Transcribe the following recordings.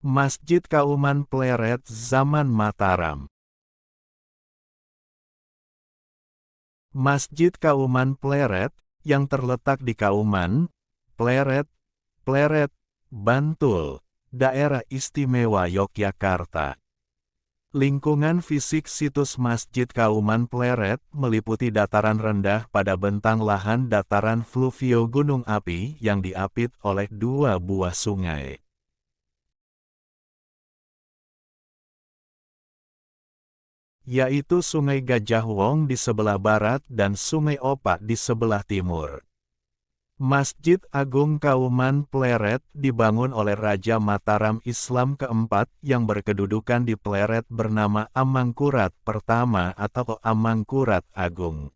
Masjid Kauman Pleret zaman Mataram. Masjid Kauman Pleret, yang terletak di Kauman, Pleret, Bantul, Daerah Istimewa Yogyakarta. Lingkungan fisik situs Masjid Kauman Pleret meliputi dataran rendah pada bentang lahan dataran fluvio gunung api yang diapit oleh dua buah sungai, yaitu Sungai Gajah Wong di sebelah barat dan Sungai Opak di sebelah timur. Masjid Agung Kauman Pleret dibangun oleh Raja Mataram Islam keempat yang berkedudukan di Pleret bernama Amangkurat Pertama atau Amangkurat Agung.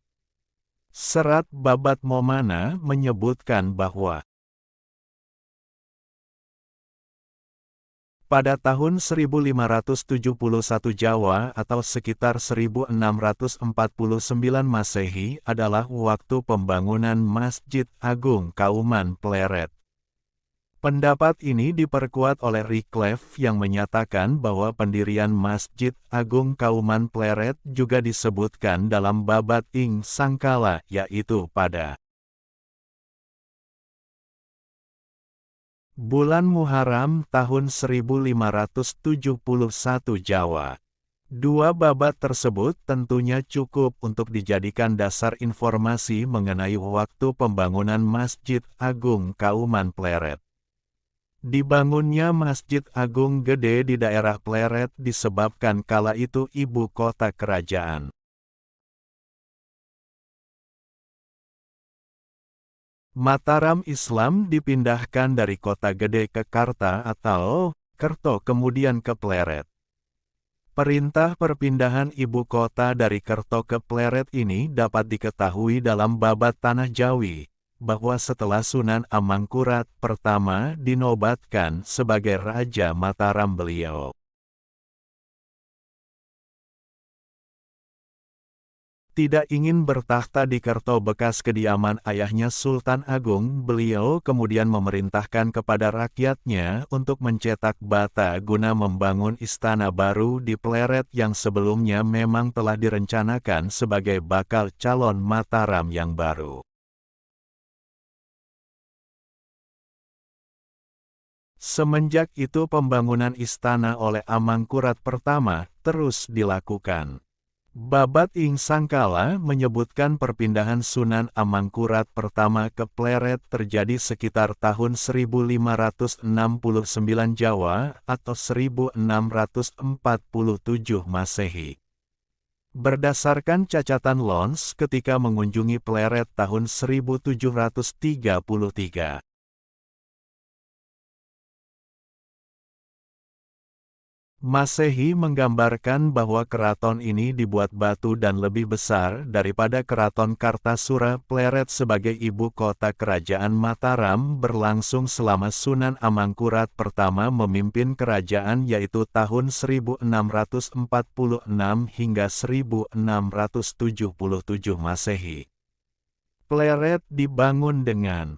Serat Babat Momana menyebutkan bahwa pada tahun 1571 Jawa atau sekitar 1649 Masehi adalah waktu pembangunan Masjid Agung Kauman Pleret. Pendapat ini diperkuat oleh Wycliffe yang menyatakan bahwa pendirian Masjid Agung Kauman Pleret juga disebutkan dalam Babat Ing Sangkala, yaitu pada bulan Muharram tahun 1571 Jawa. Dua babat tersebut tentunya cukup untuk dijadikan dasar informasi mengenai waktu pembangunan Masjid Agung Kauman Pleret. Dibangunnya Masjid Agung Gede di daerah Pleret disebabkan kala itu ibu kota kerajaan Mataram Islam dipindahkan dari Kota Gede ke Karta atau Kerto kemudian ke Pleret. Perintah perpindahan ibu kota dari Kerto ke Pleret ini dapat diketahui dalam Babat Tanah Jawi, bahwa setelah Sunan Amangkurat Pertama dinobatkan sebagai Raja Mataram beliau tidak ingin bertakhta di Kerto bekas kediaman ayahnya Sultan Agung. Beliau kemudian memerintahkan kepada rakyatnya untuk mencetak bata guna membangun istana baru di Pleret yang sebelumnya memang telah direncanakan sebagai bakal calon Mataram yang baru. Semenjak itu pembangunan istana oleh Amangkurat Pertama terus dilakukan. Babat Ing Sangkala menyebutkan perpindahan Sunan Amangkurat Pertama ke Pleret terjadi sekitar tahun 1569 Jawa atau 1647 Masehi. Berdasarkan cacatan Lons ketika mengunjungi Pleret tahun 1733. Masehi menggambarkan bahwa keraton ini dibuat batu dan lebih besar daripada keraton Kartasura. Pleret sebagai ibu kota kerajaan Mataram berlangsung selama Sunan Amangkurat Pertama memimpin kerajaan yaitu tahun 1646 hingga 1677 Masehi. Pleret dibangun dengan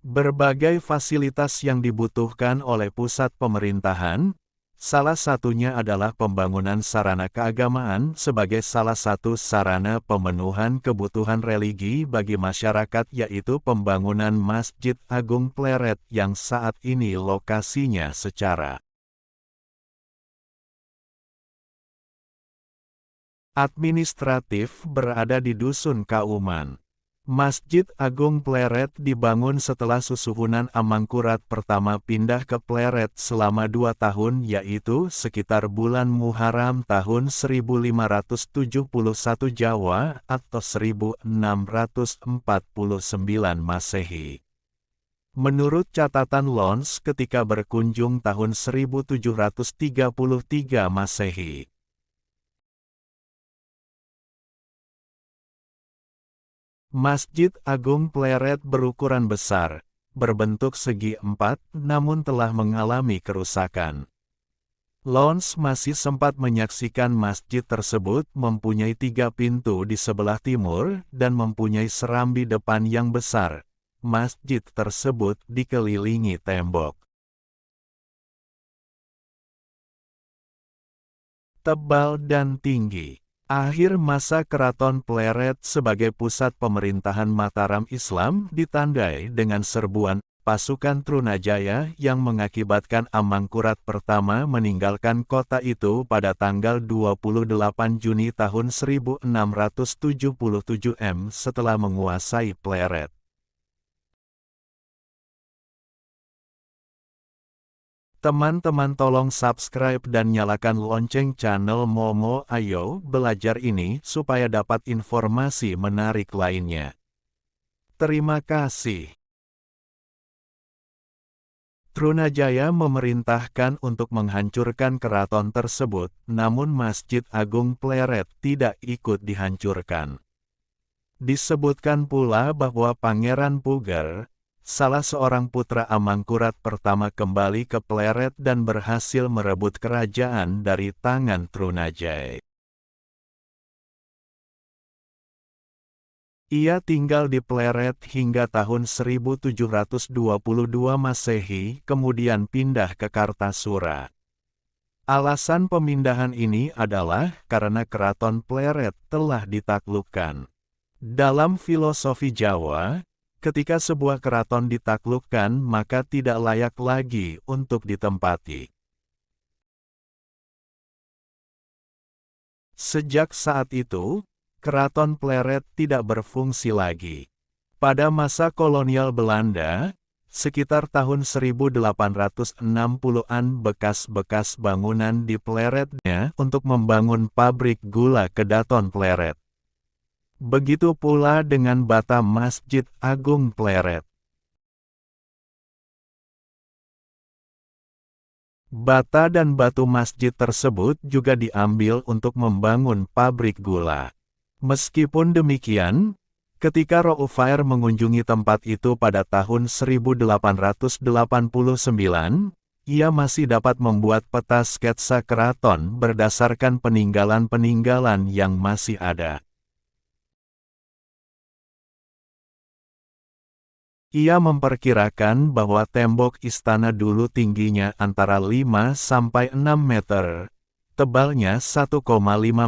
berbagai fasilitas yang dibutuhkan oleh pusat pemerintahan, salah satunya adalah pembangunan sarana keagamaan sebagai salah satu sarana pemenuhan kebutuhan religi bagi masyarakat yaitu pembangunan Masjid Agung Pleret yang saat ini lokasinya secara administratif berada di Dusun Kauman. Masjid Agung Pleret dibangun setelah Susuhunan Amangkurat Pertama pindah ke Pleret selama 2 tahun yaitu sekitar bulan Muharram tahun 1571 Jawa atau 1649 Masehi. Menurut catatan Lons ketika berkunjung tahun 1733 Masehi. Masjid Agung Pleret berukuran besar, berbentuk segi empat, namun telah mengalami kerusakan. Lons masih sempat menyaksikan masjid tersebut mempunyai 3 pintu di sebelah timur dan mempunyai serambi depan yang besar. masjid tersebut dikelilingi tembok tebal dan tinggi. Akhir masa Keraton Pleret sebagai pusat pemerintahan Mataram Islam ditandai dengan serbuan pasukan Trunajaya yang mengakibatkan Amangkurat pertama meninggalkan kota itu pada tanggal 28 Juni tahun 1677 setelah menguasai Pleret. Teman-teman tolong subscribe dan nyalakan lonceng channel Momo Ayo Belajar ini supaya dapat informasi menarik lainnya. Terima kasih. Trunajaya memerintahkan untuk menghancurkan keraton tersebut, namun Masjid Agung Pleret tidak ikut dihancurkan. Disebutkan pula bahwa Pangeran Puger, salah seorang putra Amangkurat pertama, kembali ke Pleret dan berhasil merebut kerajaan dari tangan Trunajaya. Ia tinggal di Pleret hingga tahun 1722 Masehi, kemudian pindah ke Kartasura. Alasan pemindahan ini adalah karena Keraton Pleret telah ditaklukkan. Dalam filosofi Jawa, ketika sebuah keraton ditaklukkan, maka tidak layak lagi untuk ditempati. Sejak saat itu, Keraton Pleret tidak berfungsi lagi. Pada masa kolonial Belanda, sekitar tahun 1860-an, bekas-bekas bangunan di Pleretnya untuk membangun pabrik gula Kedaton Pleret. Begitu pula dengan bata Masjid Agung Pleret. Bata dan batu masjid tersebut juga diambil untuk membangun pabrik gula. Meskipun demikian, ketika Roufair mengunjungi tempat itu pada tahun 1889, ia masih dapat membuat peta sketsa keraton berdasarkan peninggalan-peninggalan yang masih ada. Ia memperkirakan bahwa tembok istana dulu tingginya antara 5 sampai 6 meter, tebalnya 1,5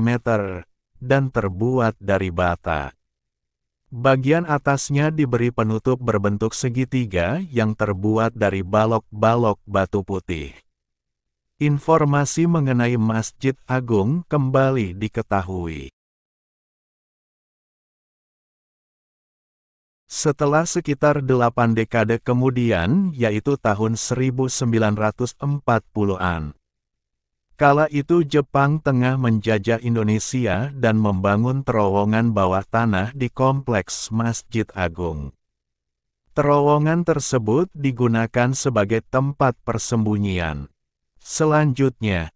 meter, dan terbuat dari bata. Bagian atasnya diberi penutup berbentuk segitiga yang terbuat dari balok-balok batu putih. Informasi mengenai Masjid Agung kembali diketahui setelah sekitar 8 dekade kemudian, yaitu tahun 1940-an. Kala itu Jepang tengah menjajah Indonesia dan membangun terowongan bawah tanah di kompleks Masjid Agung. Terowongan tersebut digunakan sebagai tempat persembunyian. Selanjutnya,